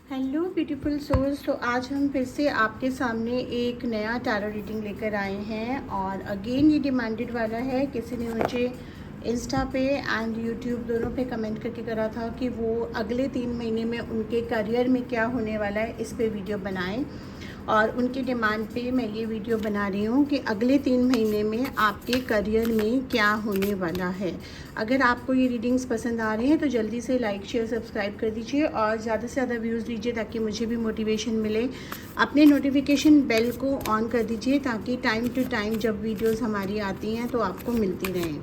Hello beautiful souls. तो आज हम फिर से आपके सामने एक नया टैरो रीडिंग लेकर आए हैं और अगेन ये डिमांडेड वाला है। किसी ने मुझे इंस्टा पे एंड यूट्यूब दोनों पे कमेंट करके करा था कि वो अगले 3 महीने में उनके करियर में क्या होने वाला है इस पे वीडियो बनाएं, और उनकी डिमांड पे मैं ये वीडियो बना रही हूँ कि अगले 3 महीने में आपके करियर में क्या होने वाला है। अगर आपको ये रीडिंग्स पसंद आ रहे हैं तो जल्दी से लाइक शेयर सब्सक्राइब कर दीजिए और ज़्यादा से ज़्यादा व्यूज़ लीजिए ताकि मुझे भी मोटिवेशन मिले। अपने नोटिफिकेशन बेल को ऑन कर दीजिए ताकि टाइम टू टाइम जब वीडियोज़ हमारी आती हैं तो आपको मिलती रहें,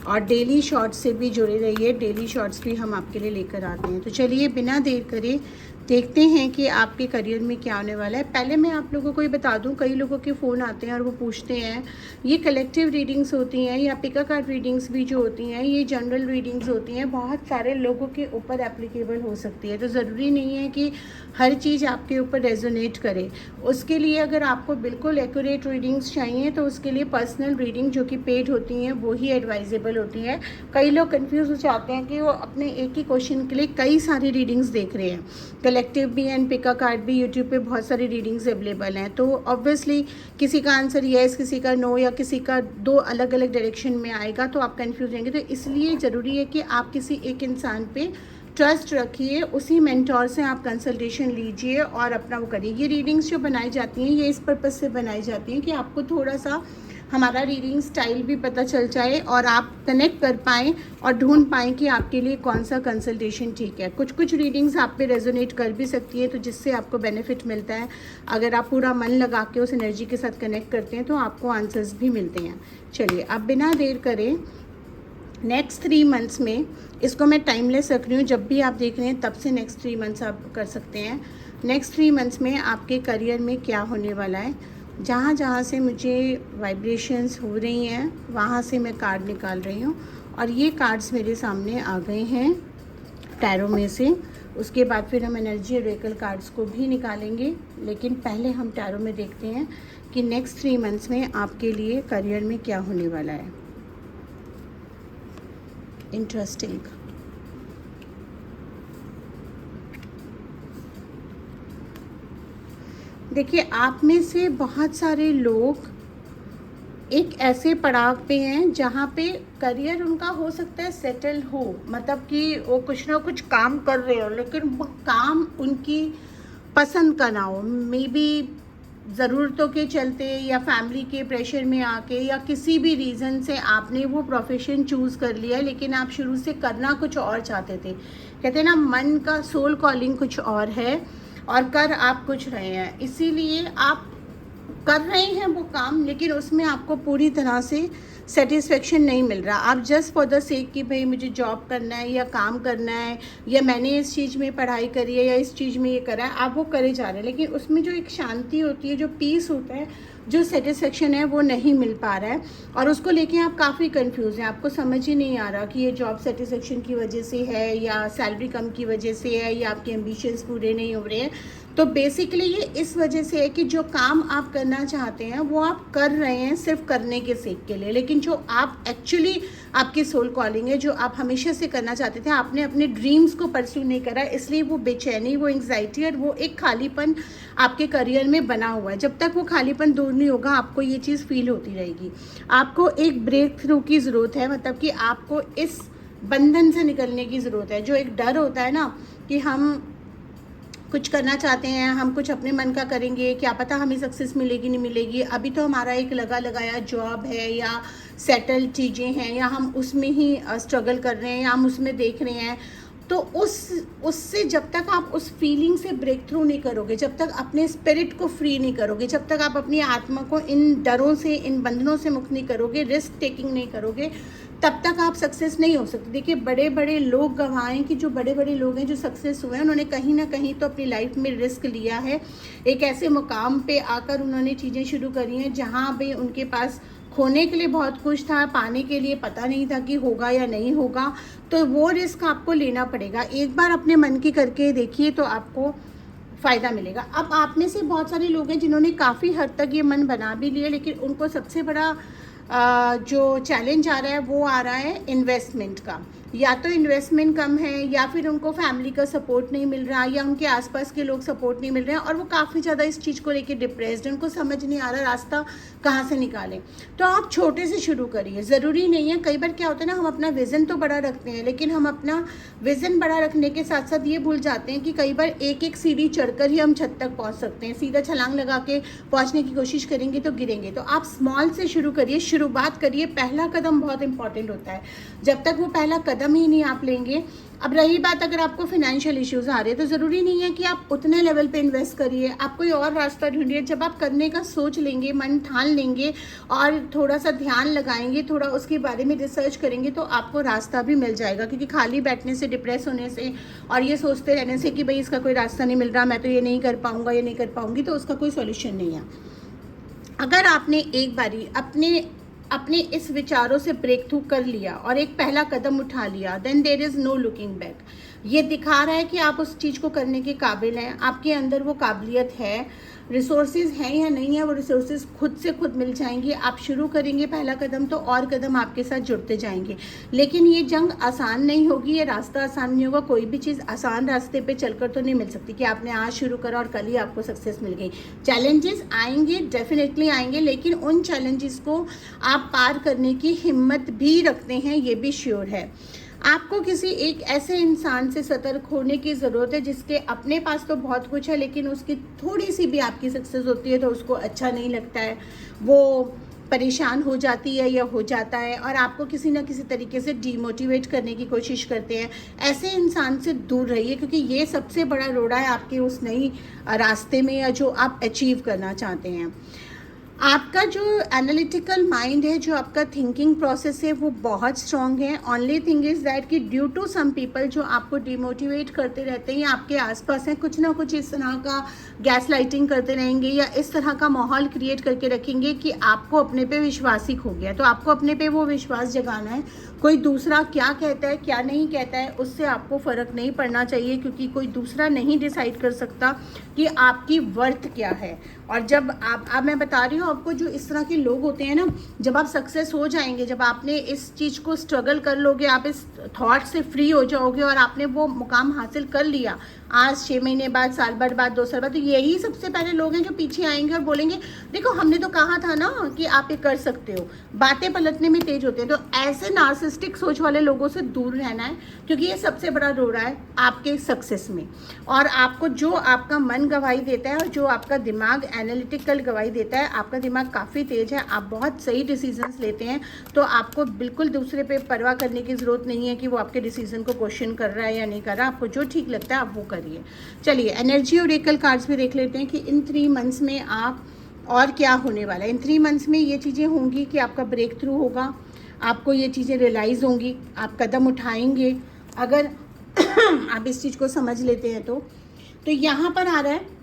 और डेली शॉर्ट्स से भी जुड़े रहिए। डेली शॉर्ट्स भी हम आपके लिए लेकर आते हैं। तो चलिए बिना देर करे देखते हैं कि आपके करियर में क्या होने वाला है। पहले मैं आप लोगों को ये बता दूं, कई लोगों के फ़ोन आते हैं और वो पूछते हैं, ये कलेक्टिव रीडिंग्स होती हैं या पिका कार्ड रीडिंग्स भी जो होती हैं ये जनरल रीडिंग्स होती हैं, बहुत सारे लोगों के ऊपर एप्लीकेबल हो सकती है। तो ज़रूरी नहीं है कि हर चीज़ आपके ऊपर रेजोनेट करे। उसके लिए अगर आपको बिल्कुल एक्यूरेट रीडिंग्स चाहिए तो उसके लिए पर्सनल रीडिंग जो कि पेड होती हैं वो ही एडवाइजेबल होती है। कई लोग कंफ्यूज हो जाते हैं कि वो अपने एक ही क्वेश्चन के लिए कई सारी रीडिंग्स देख रहे हैं। कलेक्टिव भी एंड पिका कार्ड भी, यूट्यूब पे बहुत सारी रीडिंग्स अवेलेबल हैं। तो ऑब्वियसली किसी का आंसर येस, किसी का नो, या किसी का 2 अलग अलग डायरेक्शन में आएगा तो आप कंफ्यूज रहेंगे। तो इसलिए ज़रूरी है कि आप किसी एक इंसान पे ट्रस्ट रखिए, उसी मेंटोर से आप कंसल्टेशन लीजिए और अपना वो करिए। ये रीडिंग्स जो बनाई जाती हैं ये इस पर्पज़ से बनाई जाती हैं कि आपको थोड़ा सा हमारा रीडिंग स्टाइल भी पता चल जाए और आप कनेक्ट कर पाएँ और ढूंढ पाएँ कि आपके लिए कौन सा कंसल्टेशन ठीक है। कुछ कुछ रीडिंग्स आप पे रेजोनेट कर भी सकती है तो जिससे आपको बेनिफिट मिलता है। अगर आप पूरा मन लगा के उस एनर्जी के साथ कनेक्ट करते हैं तो आपको आंसर्स भी मिलते हैं। चलिए अब बिना देर करें, नेक्स्ट 3 मंथ्स में इसको मैं टाइमलेस रख रही हूँ। जब भी आप देख रहे हैं तब से नेक्स्ट 3 मंथ्स आप कर सकते हैं। नेक्स्ट 3 मंथ्स में आपके करियर में क्या होने वाला है, जहाँ जहाँ से मुझे वाइब्रेशंस हो रही हैं वहाँ से मैं कार्ड निकाल रही हूँ और ये कार्ड्स मेरे सामने आ गए हैं टैरो में से। उसके बाद फिर हम एनर्जी ऑरेकल कार्ड्स को भी निकालेंगे, लेकिन पहले हम टैरो में देखते हैं कि नेक्स्ट 3 मंथ्स में आपके लिए करियर में क्या होने वाला है। इंटरेस्टिंग। देखिए, आप में से बहुत सारे लोग एक ऐसे पड़ाव पे हैं जहाँ पे करियर उनका हो सकता है सेटल हो, मतलब कि वो कुछ ना कुछ काम कर रहे हो लेकिन वो काम उनकी पसंद का ना हो। मे बी ज़रूरतों के चलते या फैमिली के प्रेशर में आके या किसी भी रीज़न से आपने वो प्रोफेशन चूज़ कर लिया, लेकिन आप शुरू से करना कुछ और चाहते थे। कहते हैं ना, मन का सोल कॉलिंग कुछ और है और कर आप कुछ रहे हैं। इसीलिए आप कर रहे हैं वो काम, लेकिन उसमें आपको पूरी तरह से सेटिस्फेक्शन नहीं मिल रहा। आप जस्ट फॉर द सेक कि भाई मुझे जॉब करना है या काम करना है या मैंने इस चीज़ में पढ़ाई करी है या इस चीज़ में ये करा है, आप वो करे जा रहे हैं, लेकिन उसमें जो एक शांति होती है, जो पीस होता है, जो सेटिस्फेक्शन है वो नहीं मिल पा रहा है और उसको लेके आप काफ़ी कंफ्यूज हैं। आपको समझ ही नहीं आ रहा कि ये जॉब सेटिस्फेक्शन की वजह से है या सैलरी कम की वजह से है या आपके एम्बिशंस पूरे नहीं हो रहे हैं। तो बेसिकली ये इस वजह से है कि जो काम आप करना चाहते हैं वो आप कर रहे हैं सिर्फ करने के सेक के लिए, लेकिन जो आप एक्चुअली आपकी सोल कॉलिंग है, जो आप हमेशा से करना चाहते थे, आपने अपने ड्रीम्स को परस्यू नहीं करा, इसलिए वो बेचैनी, वो एंग्जाइटी और वो एक खालीपन आपके करियर में बना हुआ है। जब तक वो खालीपन दूर नहीं होगा आपको ये चीज़ फील होती रहेगी। आपको एक ब्रेक थ्रू की ज़रूरत है, मतलब कि आपको इस बंधन से निकलने की ज़रूरत है। जो एक डर होता है ना कि हम कुछ करना चाहते हैं, हम कुछ अपने मन का करेंगे, क्या पता हमें सक्सेस मिलेगी नहीं मिलेगी, अभी तो हमारा एक लगा लगाया जॉब है या सेटल चीज़ें हैं या हम उसमें ही स्ट्रगल कर रहे हैं या हम उसमें देख रहे हैं। तो उससे जब तक आप उस फीलिंग से ब्रेक थ्रू नहीं करोगे, जब तक अपने स्पिरिट को फ्री नहीं करोगे, जब तक आप अपनी आत्मा को इन डरों से, इन बंधनों से मुक्त नहीं करोगे, रिस्क टेकिंग नहीं करोगे, तब तक आप सक्सेस नहीं हो सकते। देखिए, बड़े बड़े लोग गवाएं कि जो बड़े बड़े लोग हैं जो सक्सेस हुए हैं, उन्होंने कहीं ना कहीं तो अपनी लाइफ में रिस्क लिया है। एक ऐसे मुकाम पे आकर उन्होंने चीज़ें शुरू करी हैं जहाँ पे उनके पास खोने के लिए बहुत कुछ था, पाने के लिए पता नहीं था कि होगा या नहीं होगा। तो वो रिस्क आपको लेना पड़ेगा। एक बार अपने मन की करके देखिए तो आपको फ़ायदा मिलेगा। अब आप में से बहुत सारे लोग हैं जिन्होंने काफ़ी हद तक ये मन बना भी लिया, लेकिन उनको सबसे बड़ा जो चैलेंज आ रहा है वो आ रहा है इन्वेस्टमेंट का। या तो इन्वेस्टमेंट कम है, या फिर उनको फैमिली का सपोर्ट नहीं मिल रहा, या उनके आसपास के लोग सपोर्ट नहीं मिल रहे हैं और वो काफ़ी ज़्यादा इस चीज़ को लेके डिप्रेस्ड हैं, उनको समझ नहीं आ रहा रास्ता कहाँ से निकालें। तो आप छोटे से शुरू करिए, ज़रूरी नहीं है। कई बार क्या होता है ना, हम अपना विज़न तो बड़ा रखते हैं, लेकिन हम अपना विज़न बड़ा रखने के साथ साथ ये भूल जाते हैं कि कई बार एक एक सीढ़ी चढ़कर ही हम छत तक पहुँच सकते हैं। सीधा छलांग लगा के पहुँचने की कोशिश करेंगे तो गिरेंगे। तो आप स्मॉल से शुरू करिए, शुरुआत करिए। पहला कदम बहुत इंपॉर्टेंट होता है। जब तक वो पहला कदम ही नहीं आप लेंगे। अब रही बात, अगर आपको फाइनेंशियल इश्यूज़ आ रहे हैं तो ज़रूरी नहीं है कि आप उतने लेवल पे इन्वेस्ट करिए, आप कोई और रास्ता ढूंढिए। जब आप करने का सोच लेंगे, मन ठान लेंगे और थोड़ा सा ध्यान लगाएंगे, थोड़ा उसके बारे में रिसर्च करेंगे, तो आपको रास्ता भी मिल जाएगा। क्योंकि खाली बैठने से, डिप्रेस होने से और ये सोचते रहने से कि भाई इसका कोई रास्ता नहीं मिल रहा, मैं तो ये नहीं कर पाऊँगा, ये नहीं कर पाऊँगी, तो उसका कोई सोल्यूशन नहीं है। अगर आपने एक बारी अपने इस विचारों से ब्रेक थ्रू कर लिया और एक पहला कदम उठा लिया, then there is no looking back. ये दिखा रहा है कि आप उस चीज़ को करने के काबिल हैं, आपके अंदर वो काबिलियत है, रिसोर्सेज हैं या नहीं है, वो रिसोर्सेज खुद से खुद मिल जाएंगे। आप शुरू करेंगे पहला कदम तो और कदम आपके साथ जुड़ते जाएंगे। लेकिन ये जंग आसान नहीं होगी, ये रास्ता आसान नहीं होगा। कोई भी चीज़ आसान रास्ते पे चलकर तो नहीं मिल सकती कि आपने आज शुरू करा और कल ही आपको सक्सेस मिल गई। चैलेंजेस आएंगे, डेफिनेटली आएंगे, लेकिन उन चैलेंजेस को आप पार करने की हिम्मत भी रखते हैं, ये भी श्योर है। आपको किसी एक ऐसे इंसान से सतर्क होने की ज़रूरत है जिसके अपने पास तो बहुत कुछ है, लेकिन उसकी थोड़ी सी भी आपकी सक्सेस होती है तो उसको अच्छा नहीं लगता है, वो परेशान हो जाती है या हो जाता है और आपको किसी ना किसी तरीके से डीमोटिवेट करने की कोशिश करते हैं। ऐसे इंसान से दूर रहिए, क्योंकि ये सबसे बड़ा रोड़ा है आपके उस नई रास्ते में या जो आप अचीव करना चाहते हैं। आपका जो एनालिटिकल माइंड है, जो आपका थिंकिंग प्रोसेस है, वो बहुत स्ट्रॉन्ग है। ओनली थिंग इज़ दैट कि ड्यू टू सम पीपल जो आपको डिमोटिवेट करते रहते हैं या आपके आसपास हैं, कुछ ना कुछ इस तरह का गैस लाइटिंग करते रहेंगे या इस तरह का माहौल क्रिएट करके रखेंगे कि आपको अपने पे विश्वास ही खो गया। तो आपको अपने पे वो विश्वास जगाना है। कोई दूसरा क्या कहता है, क्या नहीं कहता है, उससे आपको फ़र्क नहीं पड़ना चाहिए, क्योंकि कोई दूसरा नहीं डिसाइड कर सकता कि आपकी वर्थ क्या है। और जब आप मैं बता रही हूँ आपको, जो इस तरह के लोग होते हैं ना, जब आप सक्सेस हो जाएंगे, जब आपने इस चीज़ को स्ट्रगल कर लोगे, आप इस थॉट से फ्री हो जाओगे और आपने वो मुकाम हासिल कर लिया, आज 6 महीने बाद, साल भर बाद, 2 साल बाद, तो यही सबसे पहले लोग हैं जो पीछे आएंगे और बोलेंगे देखो हमने तो कहा था ना कि आप ये कर सकते हो। बातें पलटने में तेज होते हैं। तो ऐसे नार्सिसिस्टिक सोच वाले लोगों से दूर रहना है, क्योंकि ये सबसे बड़ा रोड़ा है आपके सक्सेस में। और आपको जो आपका मन गवाही देता है और जो आपका दिमाग एनालिटिकल गवाही देता है, आपका दिमाग काफ़ी तेज है, आप बहुत सही डिसीजंस लेते हैं, तो आपको बिल्कुल दूसरे पे परवाह करने की ज़रूरत नहीं है कि वो आपके डिसीजन को क्वेश्चन कर रहा है या नहीं कर रहा। आपको जो ठीक लगता है आप वो करिए। चलिए एनर्जी ओरेकल कार्ड्स भी देख लेते हैं कि इन 3 मंथ्स में आप और क्या होने वाला है। इन 3 मंथ्स में ये चीज़ें होंगी कि आपका ब्रेक थ्रू होगा, आपको ये चीज़ें रियलाइज़ होंगी, आप कदम उठाएंगे अगर आप इस चीज़ को समझ लेते हैं तो यहाँ पर आ रहा है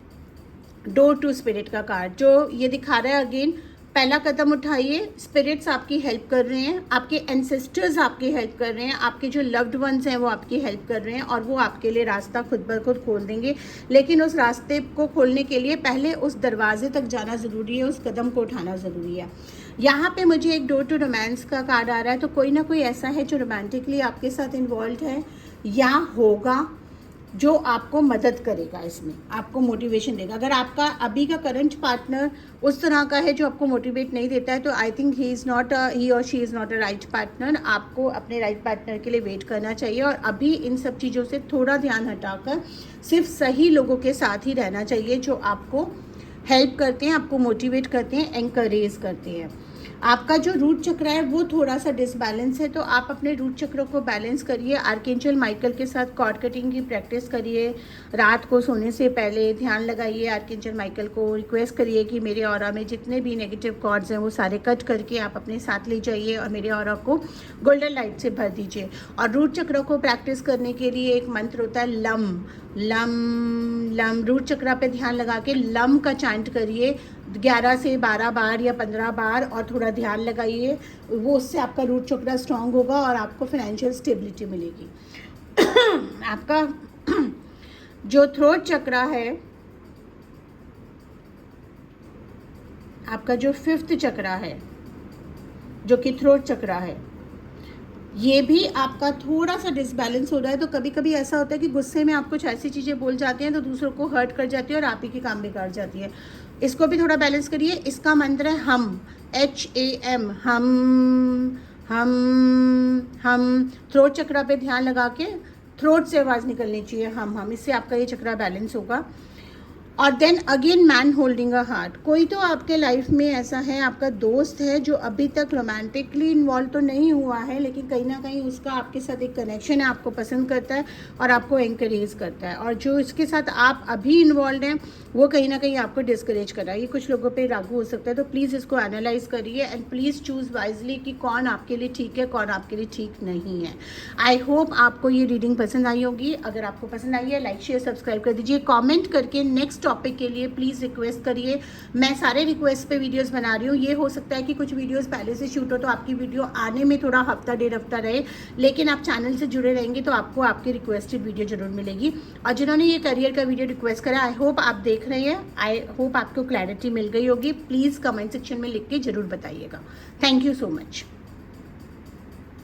डोर टू स्पिरिट का कार्ड, जो ये दिखा रहा है अगेन, पहला कदम उठाइए। स्पिरिट्स आपकी हेल्प कर रहे हैं, आपके एंसेस्टर्स आपकी हेल्प कर रहे हैं, आपके जो लव्ड वंस हैं वो आपकी हेल्प कर रहे हैं और वो आपके लिए रास्ता खुद ब खुद खोल देंगे। लेकिन उस रास्ते को खोलने के लिए पहले उस दरवाजे तक जाना ज़रूरी है, उस कदम को उठाना ज़रूरी है। यहाँ पे मुझे एक डोर टू रोमांस का कार्ड आ रहा है, तो कोई ना कोई ऐसा है जो रोमांटिकली आपके साथ इन्वॉल्व है या होगा, जो आपको मदद करेगा, इसमें आपको मोटिवेशन देगा। अगर आपका अभी का करंट पार्टनर उस तरह का है जो आपको मोटिवेट नहीं देता है, तो आई थिंक ही और she is not a right partner. आपको अपने राइट पार्टनर के लिए वेट करना चाहिए और अभी इन सब चीज़ों से थोड़ा ध्यान हटाकर सिर्फ सही लोगों के साथ ही रहना चाहिए, जो आपको हेल्प करते हैं, आपको मोटिवेट करते हैं, एनकरेज करते हैं। आपका जो रूट चक्र है वो थोड़ा सा डिसबैलेंस है, तो आप अपने रूट चक्र को बैलेंस करिए। आर्कएंजल माइकल के साथ कॉर्ड कटिंग की प्रैक्टिस करिए। रात को सोने से पहले ध्यान लगाइए, आर्कएंजल माइकल को रिक्वेस्ट करिए कि मेरे ऑरा में जितने भी नेगेटिव कॉर्ड्स हैं वो सारे कट करके आप अपने साथ ले जाइए और मेरे ऑरा को गोल्डन लाइट से भर दीजिए। और रूट चक्र को प्रैक्टिस करने के लिए एक मंत्र होता है लम लम लम। रूट चक्र पे ध्यान लगा के लम का चांट करिए 11 से 12 बार या 15 बार और थोड़ा ध्यान लगाइए, वो उससे आपका रूट चक्र स्ट्रांग होगा और आपको फाइनेंशियल स्टेबिलिटी मिलेगी। आपका जो थ्रोट चक्र है, आपका जो 5th चक्र है, जो कि थ्रोट चक्र है, ये भी आपका थोड़ा सा डिसबैलेंस हो रहा है, तो कभी कभी ऐसा होता है कि गुस्से में आप कुछ ऐसी चीज़ें बोल जाते हैं तो दूसरों को हर्ट कर जाती है और आप ही की काम बिगाड़ जाती है। इसको भी थोड़ा बैलेंस करिए। इसका मंत्र है हम, HAM, हम। थ्रोट चक्रा पे ध्यान लगा के थ्रोट से आवाज़ निकलनी चाहिए, हम। इससे आपका ये चक्रा बैलेंस होगा। और then again man holding a heart. कोई तो आपके लाइफ में ऐसा है, आपका दोस्त है जो अभी तक रोमांटिकली इन्वॉल्व तो नहीं हुआ है, लेकिन कहीं ना कहीं उसका आपके साथ एक कनेक्शन है, आपको पसंद करता है और आपको एंकरेज करता है। और जो इसके साथ आप अभी इन्वॉल्व हैं वो कहीं ना कहीं आपको डिस्करेज कर रहा है। ये कुछ लोगों पे लागू हो सकता है, तो प्लीज़ इसको एनालाइज करिए एंड प्लीज़ चूज़ वाइजली कि कौन आपके लिए ठीक है, कौन आपके लिए ठीक नहीं है। आई होप आपको ये रीडिंग पसंद आई होगी। अगर आपको पसंद आई है, लाइक शेयर सब्सक्राइब कर दीजिए। कॉमेंट करके नेक्स्ट टॉपिक के लिए प्लीज़ रिक्वेस्ट करिए। मैं सारे रिक्वेस्ट पे वीडियोस बना रही हूँ। ये हो सकता है कि कुछ वीडियोस पहले से शूट हो तो आपकी वीडियो आने में थोड़ा हफ्ता 1.5 हफ्ता रहे, लेकिन आप चैनल से जुड़े रहेंगे तो आपको आपकी रिक्वेस्टेड वीडियो जरूर मिलेगी। और जिन्होंने ये करियर का वीडियो रिक्वेस्ट करा, आई होप आप देख रहे हैं, आई होप आपको क्लैरिटी मिल गई होगी। प्लीज़ कमेंट सेक्शन में लिख के ज़रूर बताइएगा। Thank you so much.